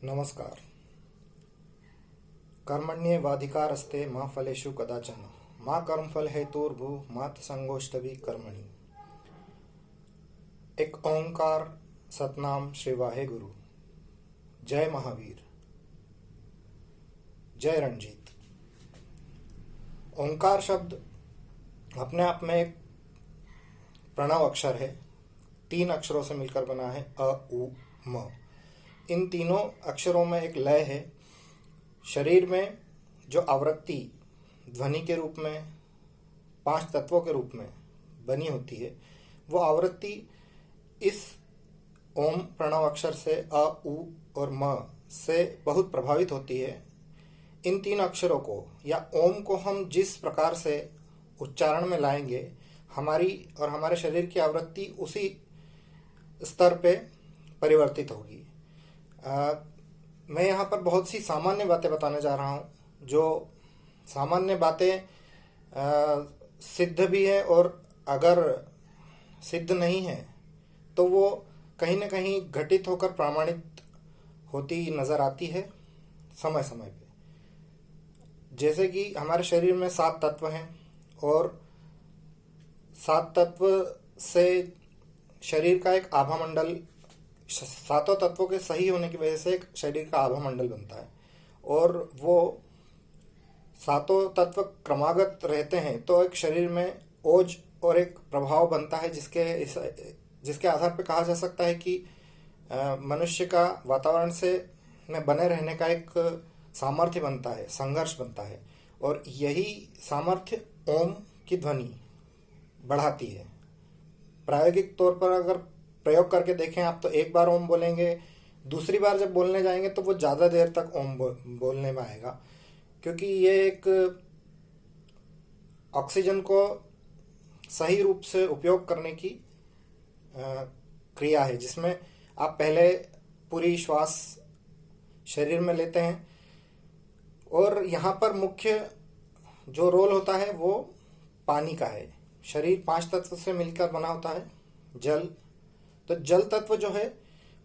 नमस्कार। कर्मण्येवाधिकारस्ते मा फलेषु कदाचन मा कर्मफल हेतुर्भु मात संगोष्ठवी कर्मणि। एक ओंकार सतनाम श्री वाहे गुरु। जय महावीर, जय रणजीत। ओंकार शब्द अपने आप में एक प्रणव अक्षर है। 3 अक्षरों से मिलकर बना है अ उ म। इन तीनों अक्षरों में एक लय है। शरीर में जो आवृत्ति ध्वनि के रूप में 5 तत्वों के रूप में बनी होती है, वो आवृत्ति इस ओम प्रणव अक्षर से अ उ और म से बहुत प्रभावित होती है। इन 3 अक्षरों को या ओम को हम जिस प्रकार से उच्चारण में लाएंगे, हमारी और हमारे शरीर की आवृत्ति उसी स्तर पे परिवर्तित होगी। मैं यहाँ पर बहुत सी सामान्य बातें बताने जा रहा हूँ, जो सामान्य बातें सिद्ध भी है, और अगर सिद्ध नहीं है तो वो कहीं न कहीं घटित होकर प्रमाणित होती नज़र आती है समय समय पे। जैसे कि हमारे शरीर में 7 तत्व हैं, और 7 तत्व से शरीर का एक आभा मंडल, 7 तत्वों के सही होने की वजह से एक शरीर का आभा मंडल बनता है, और वो 7 तत्व क्रमागत रहते हैं तो एक शरीर में ओज और एक प्रभाव बनता है, जिसके आधार पर कहा जा सकता है कि मनुष्य का वातावरण से में बने रहने का एक सामर्थ्य बनता है, संघर्ष बनता है, और यही सामर्थ्य ओम की ध्वनि बढ़ाती है। प्रायोगिक तौर पर अगर प्रयोग करके देखें आप, तो एक बार ओम बोलेंगे, दूसरी बार जब बोलने जाएंगे तो वो ज़्यादा देर तक ओम बोलने में आएगा, क्योंकि ये एक ऑक्सीजन को सही रूप से उपयोग करने की क्रिया है, जिसमें आप पहले पूरी श्वास शरीर में लेते हैं, और यहाँ पर मुख्य जो रोल होता है वो पानी का है। शरीर 5 तत्व से मिलकर बना होता है। जल, तो जल तत्व जो है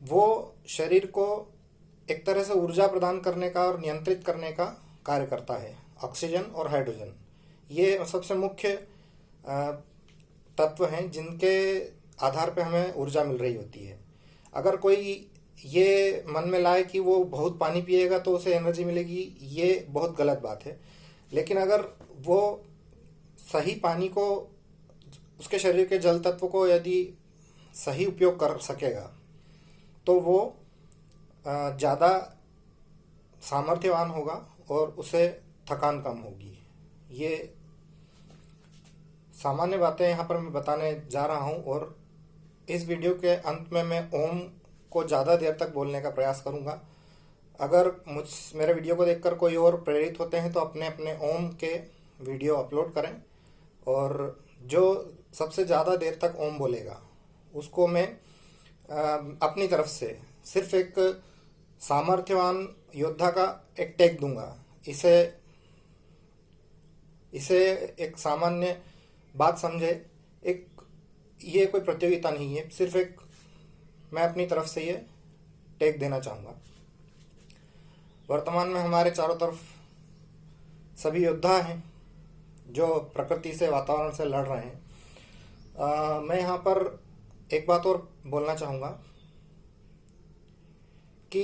वो शरीर को एक तरह से ऊर्जा प्रदान करने का और नियंत्रित करने का कार्य करता है। ऑक्सीजन और हाइड्रोजन ये सबसे मुख्य तत्व हैं, जिनके आधार पर हमें ऊर्जा मिल रही होती है। अगर कोई ये मन में लाए कि वो बहुत पानी पिएगा तो उसे एनर्जी मिलेगी, ये बहुत गलत बात है। लेकिन अगर वो सही पानी को, उसके शरीर के जल तत्व को यदि सही उपयोग कर सकेगा तो वो ज़्यादा सामर्थ्यवान होगा और उसे थकान कम होगी। ये सामान्य बातें यहाँ पर मैं बताने जा रहा हूँ, और इस वीडियो के अंत में मैं ओम को ज़्यादा देर तक बोलने का प्रयास करूँगा। अगर मेरे वीडियो को देखकर कोई और प्रेरित होते हैं तो अपने अपने ओम के वीडियो अपलोड करें, और जो सबसे ज़्यादा देर तक ओम बोलेगा उसको मैं अपनी तरफ से सिर्फ एक सामर्थ्यवान योद्धा का एक टैग दूंगा। इसे एक सामान्य बात समझे। ये कोई प्रतियोगिता नहीं है, सिर्फ एक मैं अपनी तरफ से ये टैग देना चाहूँगा। वर्तमान में हमारे चारों तरफ सभी योद्धा हैं जो प्रकृति से, वातावरण से लड़ रहे हैं। मैं यहाँ पर एक बात और बोलना चाहूँगा कि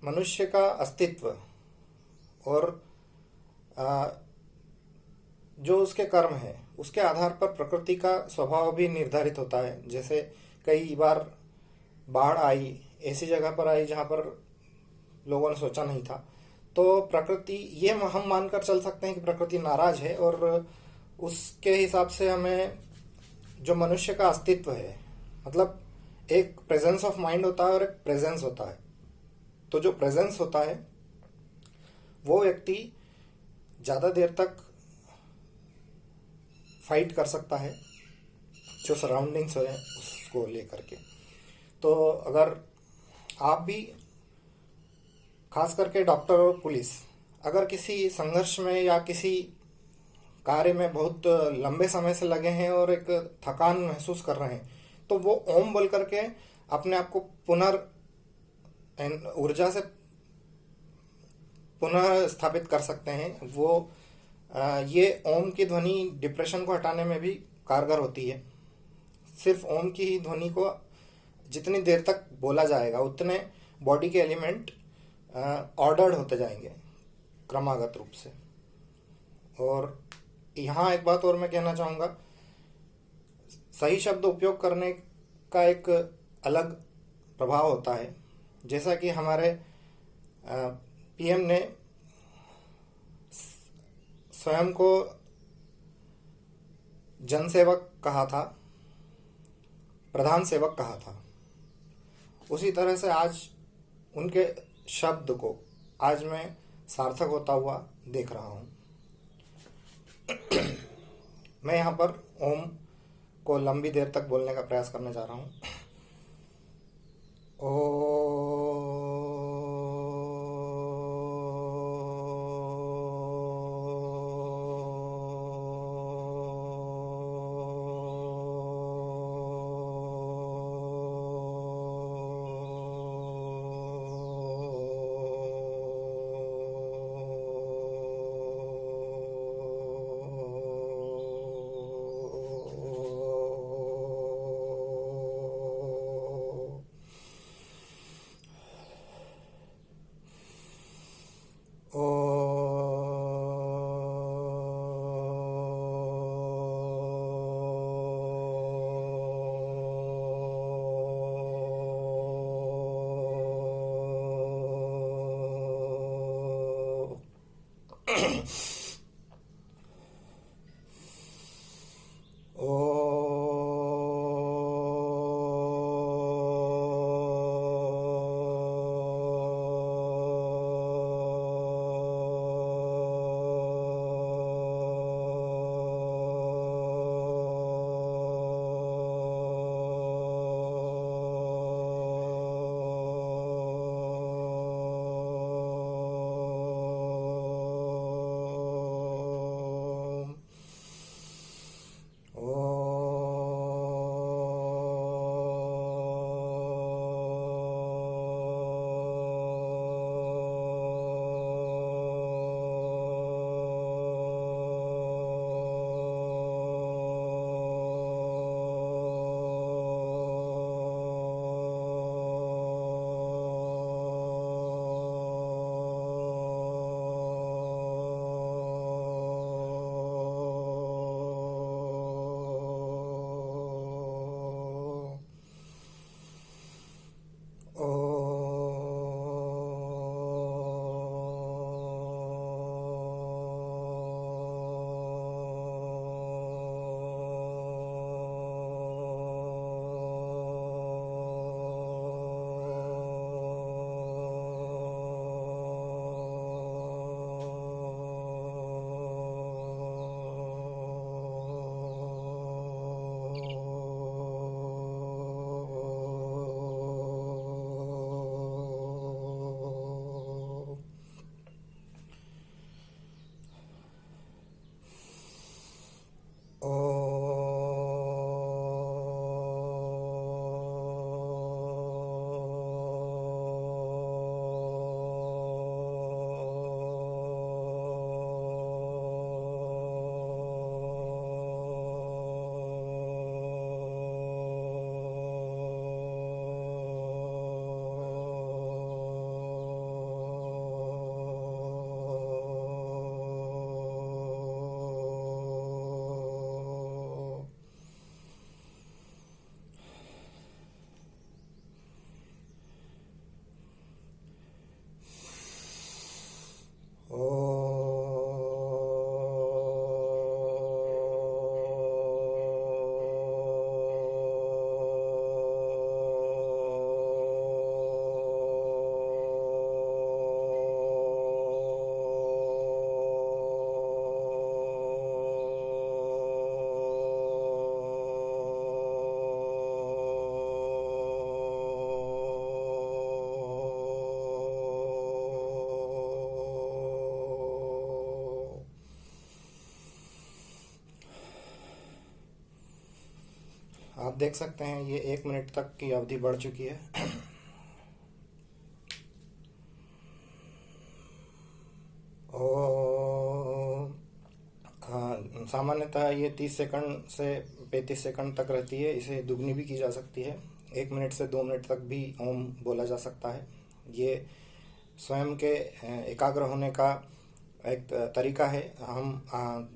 मनुष्य का अस्तित्व और जो उसके कर्म है, उसके आधार पर प्रकृति का स्वभाव भी निर्धारित होता है। जैसे कई बार बाढ़ आई, ऐसी जगह पर आई जहाँ पर लोगों ने सोचा नहीं था, तो प्रकृति, ये हम मानकर चल सकते हैं कि प्रकृति नाराज है, और उसके हिसाब से हमें जो मनुष्य का अस्तित्व है, मतलब एक प्रेजेंस ऑफ माइंड होता है और एक प्रेजेंस होता है। तो जो प्रेजेंस होता है वो व्यक्ति ज़्यादा देर तक फाइट कर सकता है जो सराउंडिंग्स है उसको लेकर के। तो अगर आप भी, खास करके डॉक्टर और पुलिस, अगर किसी संघर्ष में या किसी कार्य में बहुत लंबे समय से लगे हैं और एक थकान महसूस कर रहे हैं, तो वो ओम बोल करके अपने आप को ऊर्जा से पुनः स्थापित कर सकते हैं वो। ये ओम की ध्वनि डिप्रेशन को हटाने में भी कारगर होती है। सिर्फ ओम की ही ध्वनि को जितनी देर तक बोला जाएगा उतने बॉडी के एलिमेंट ऑर्डर्ड होते जाएंगे क्रमागत रूप से। और यहाँ एक बात और मैं कहना चाहूँगा, सही शब्द उपयोग करने का एक अलग प्रभाव होता है। जैसा कि हमारे पीएम ने स्वयं को जनसेवक कहा था, प्रधान सेवक कहा था, उसी तरह से आज उनके शब्द को आज मैं सार्थक होता हुआ देख रहा हूँ। मैं यहाँ पर ओम को लंबी देर तक बोलने का प्रयास करने जा रहा हूँ। आप देख सकते हैं ये 1 मिनट तक की अवधि बढ़ चुकी है। और सामान्यतः ये 30 सेकंड से 35 सेकंड तक रहती है। इसे दुगनी भी की जा सकती है। 1 मिनट से 2 मिनट तक भी ओम बोला जा सकता है। ये स्वयं के एकाग्र होने का एक तरीका है। हम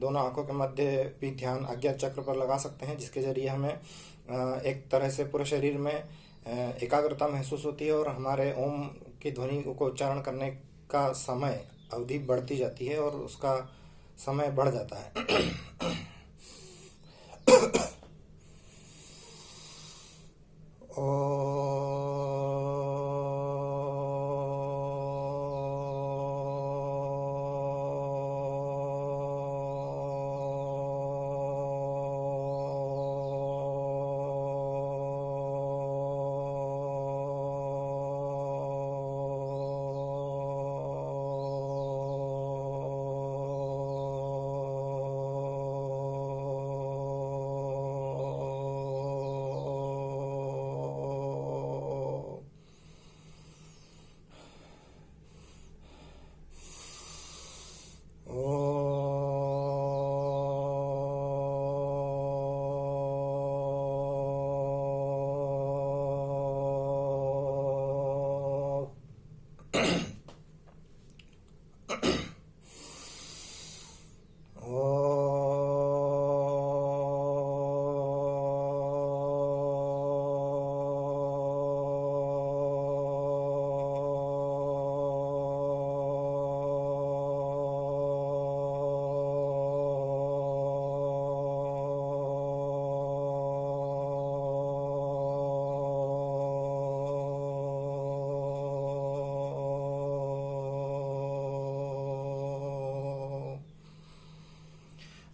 दोनों आंखों के मध्य भी ध्यान आज्ञा चक्र पर लगा सकते हैं, जिसके जरिए हमें एक तरह से पूरे शरीर में एकाग्रता महसूस होती है और हमारे ओम की ध्वनि को उच्चारण करने का समय अवधि बढ़ती जाती है और उसका समय बढ़ जाता है।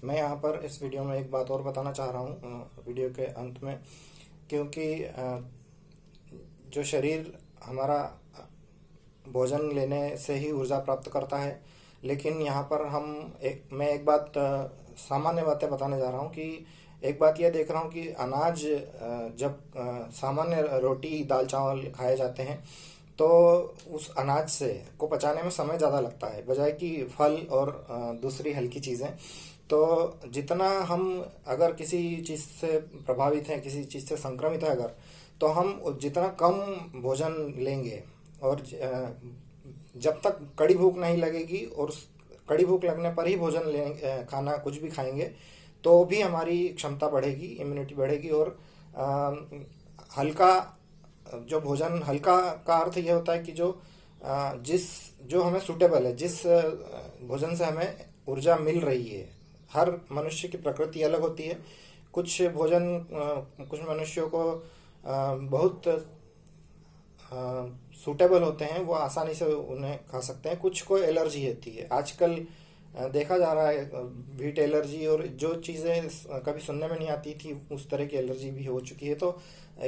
मैं यहाँ पर इस वीडियो में एक बात और बताना चाह रहा हूँ वीडियो के अंत में, क्योंकि जो शरीर हमारा भोजन लेने से ही ऊर्जा प्राप्त करता है, लेकिन यहाँ पर मैं एक बात सामान्य बातें बताने जा रहा हूँ कि एक बात यह देख रहा हूँ कि अनाज जब सामान्य रोटी दाल चावल खाए जाते हैं तो उस अनाज से को पचाने में समय ज़्यादा लगता है, बजाय कि फल और दूसरी हल्की चीज़ें। तो जितना हम अगर किसी चीज़ से प्रभावित हैं, किसी चीज़ से संक्रमित है अगर, तो हम जितना कम भोजन लेंगे और जब तक कड़ी भूख नहीं लगेगी और कड़ी भूख लगने पर ही भोजन खाना कुछ भी खाएंगे तो भी हमारी क्षमता बढ़ेगी, इम्यूनिटी बढ़ेगी। और हल्का जो भोजन, हल्का का अर्थ यह होता है कि जो हमें सूटेबल है, जिस भोजन से हमें ऊर्जा मिल रही है। हर मनुष्य की प्रकृति अलग होती है। कुछ भोजन कुछ मनुष्यों को बहुत सूटेबल होते हैं, वो आसानी से उन्हें खा सकते हैं। कुछ को एलर्जी होती है। आजकल देखा जा रहा है वीट एलर्जी और जो चीज़ें कभी सुनने में नहीं आती थी उस तरह की एलर्जी भी हो चुकी है। तो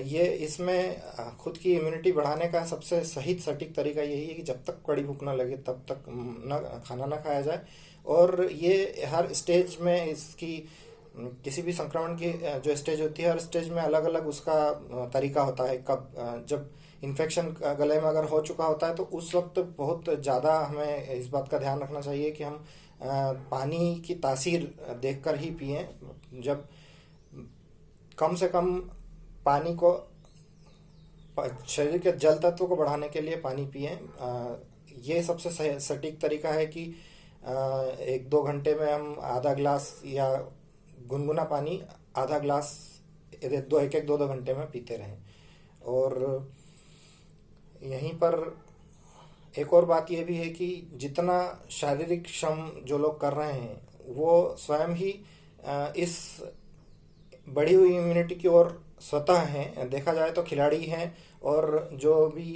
ये इसमें खुद की इम्यूनिटी बढ़ाने का सबसे सही सटीक तरीका यही है कि जब तक कड़ी भूख ना लगे तब तक खाना ना खाया जाए। और ये हर स्टेज में इसकी किसी भी संक्रमण की जो स्टेज होती है, हर स्टेज में अलग अलग उसका तरीका होता है। कब जब इन्फेक्शन गले में अगर हो चुका होता है तो उस वक्त बहुत ज़्यादा हमें इस बात का ध्यान रखना चाहिए कि हम पानी की तासीर देखकर ही पिएं। जब कम से कम पानी को, शरीर के जल तत्व को बढ़ाने के लिए पानी पिएं। ये सबसे सटीक तरीका है कि 1-2 घंटे में हम आधा गिलास या गुनगुना पानी आधा गिलास एक 2-2 घंटे में पीते रहें। और यहीं पर एक और बात यह भी है कि जितना शारीरिक श्रम जो लोग कर रहे हैं वो स्वयं ही इस बढ़ी हुई इम्यूनिटी की ओर स्वतः हैं। देखा जाए तो खिलाड़ी हैं और जो भी